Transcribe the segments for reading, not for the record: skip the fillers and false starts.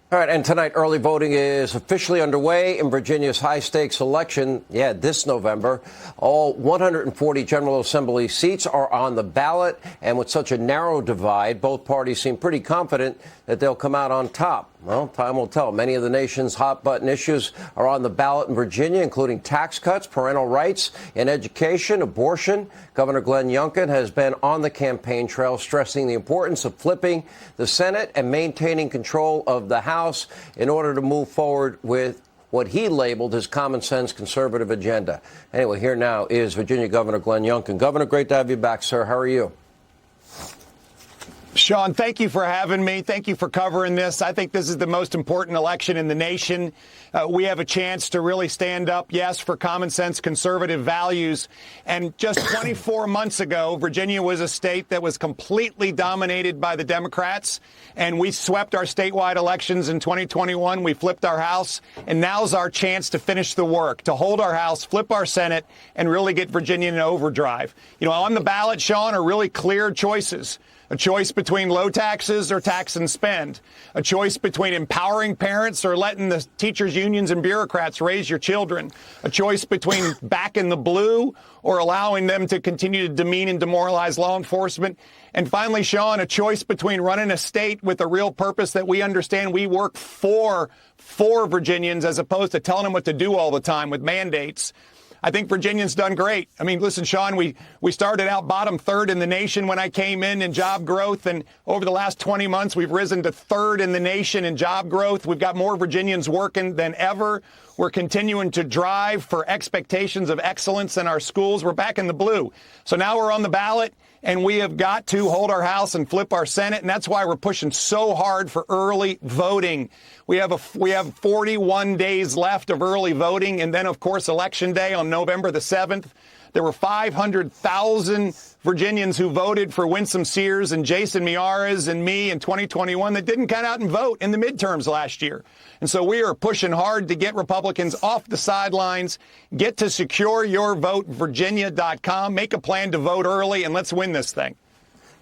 All right, and tonight early voting is officially underway in Virginia's high-stakes election. Yeah, this November. All 140 General Assembly seats are on the ballot, and with such a narrow divide, both parties seem pretty confident that they'll come out on top. Well, time will tell. Many of the nation's hot-button issues are on the ballot in Virginia, including tax cuts, parental rights, and education, abortion. Governor Glenn Youngkin has been on the campaign trail, stressing the importance of flipping the Senate and maintaining control of the House in order to move forward with what he labeled his common-sense conservative agenda. Anyway, here now is Virginia Governor Glenn Youngkin. Governor, great to have you back, sir. How are you? Sean, thank you for having me. Thank you for covering this. I think this is the most important election in the nation. We have a chance to really stand up, yes, for common sense conservative values. And just 24 months ago, Virginia was a state that was completely dominated by the Democrats. And we swept our statewide elections in 2021. We flipped our House. And now's our chance to finish the work, to hold our House, flip our Senate, and really get Virginia in overdrive. You know, on the ballot, Sean, are really clear choices. A choice between low taxes or tax and spend. A choice between empowering parents or letting the teachers' unions and bureaucrats raise your children. A choice between backing the blue or allowing them to continue to demean and demoralize law enforcement. And finally, Sean, a choice between running a state with a real purpose that we understand we work for Virginians as opposed to telling them what to do all the time with mandates. I think Virginia's done great. I mean, listen, Sean, we started out bottom third in the nation when I came in job growth. And over the last 20 months, we've risen to third in the nation in job growth. We've got more Virginians working than ever. We're continuing to drive for expectations of excellence in our schools. We're back in the blue. So now we're on the ballot. And we have got to hold our House and flip our Senate. And that's why we're pushing so hard for early voting. We have 41 days left of early voting. And then, of course, Election Day on November the 7th. There were 500,000 Virginians who voted for Winsome Sears and Jason Miyares and me in 2021 that didn't come out and vote in the midterms last year. And so we are pushing hard to get Republicans off the sidelines, get to secureyourvotevirginia.com, make a plan to vote early, and let's win this thing.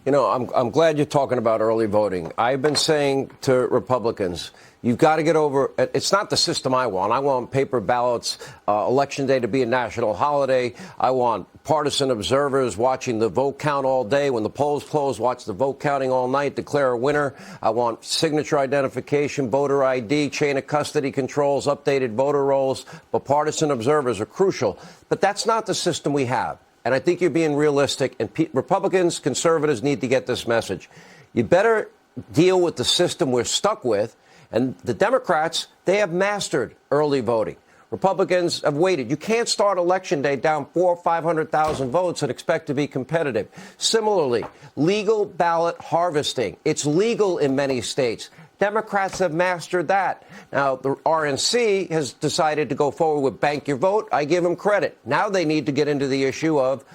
You know, I'm glad you're talking about early voting. I've been saying to Republicans, you've got to get over, it's not the system I want. I want paper ballots, Election Day to be a national holiday. I want partisan observers watching the vote count all day. When the polls close, watch the vote counting all night, declare a winner. I want signature identification, voter ID, chain of custody controls, updated voter rolls. But partisan observers are crucial. But that's not the system we have. And I think you're being realistic. And Republicans, conservatives need to get this message. You better deal with the system we're stuck with. And the Democrats, they have mastered early voting. Republicans have waited. You can't start Election Day down 400,000 or 500,000 votes and expect to be competitive. Similarly, legal ballot harvesting. It's legal in many states. Democrats have mastered that. Now, the RNC has decided to go forward with bank your vote. I give them credit. Now they need to get into the issue of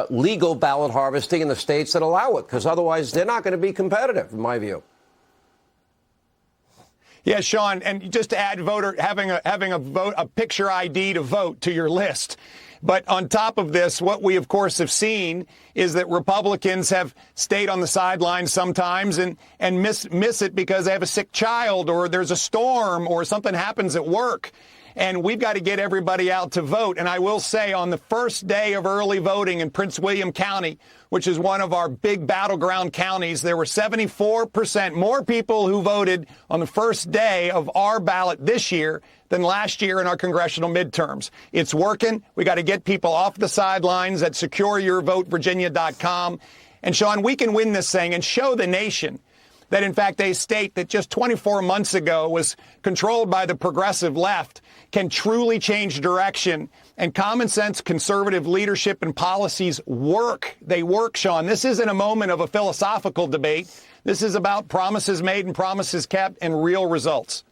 legal ballot harvesting in the states that allow it, because otherwise they're not going to be competitive, in my view. Yeah, Sean, and just to add having a picture ID to vote to your list. But on top of this, what we, of course, have seen is that Republicans have stayed on the sidelines sometimes and miss it because they have a sick child or there's a storm or something happens at work. And we've got to get everybody out to vote. And I will say on the first day of early voting in Prince William County, which is one of our big battleground counties, there were 74% more people who voted on the first day of our ballot this year than last year in our congressional midterms. It's working. We got to get people off the sidelines at secureyourvotevirginia.com. And Sean, we can win this thing and show the nation that, in fact, a state that just 24 months ago was controlled by the progressive left can truly change direction. And common sense conservative leadership and policies work. They work, Sean. This isn't a moment of a philosophical debate. This is about promises made and promises kept and real results.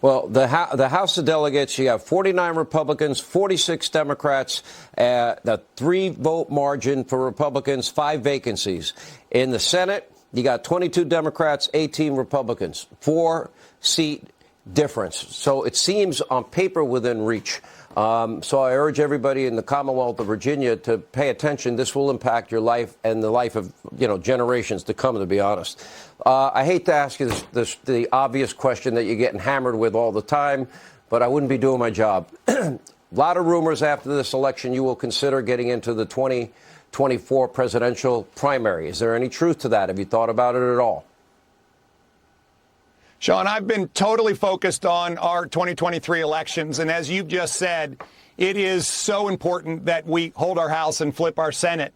Well, the House of Delegates, you have 49 Republicans, 46 Democrats, the 3-vote margin for Republicans, 5 vacancies. In the Senate, you got 22 Democrats, 18 Republicans, 4-seat difference. So it seems on paper within reach. So I urge everybody in the Commonwealth of Virginia to pay attention. This will impact your life and the life of, generations to come, to be honest. I hate to ask you the obvious question that you're getting hammered with all the time, but I wouldn't be doing my job. A lot of rumors after this election you will consider getting into the 2024 presidential primary. Is there any truth to that? Have you thought about it at all? Sean, I've been totally focused on our 2023 elections. And as you've just said, it is so important that we hold our House and flip our Senate.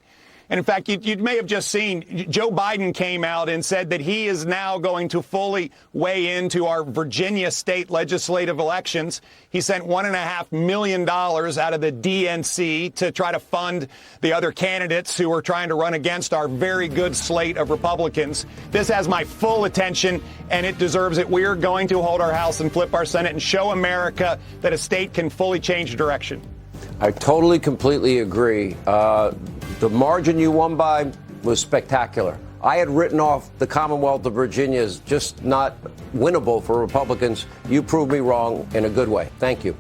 And in fact, you may have just seen Joe Biden came out and said that he is now going to fully weigh into our Virginia state legislative elections. He sent $1.5 million out of the DNC to try to fund the other candidates who are trying to run against our very good slate of Republicans. This has my full attention, and it deserves it. We are going to hold our House and flip our Senate and show America that a state can fully change direction. I totally, completely agree. The margin you won by was spectacular. I had written off the Commonwealth of Virginia as just not winnable for Republicans. You proved me wrong in a good way. Thank you.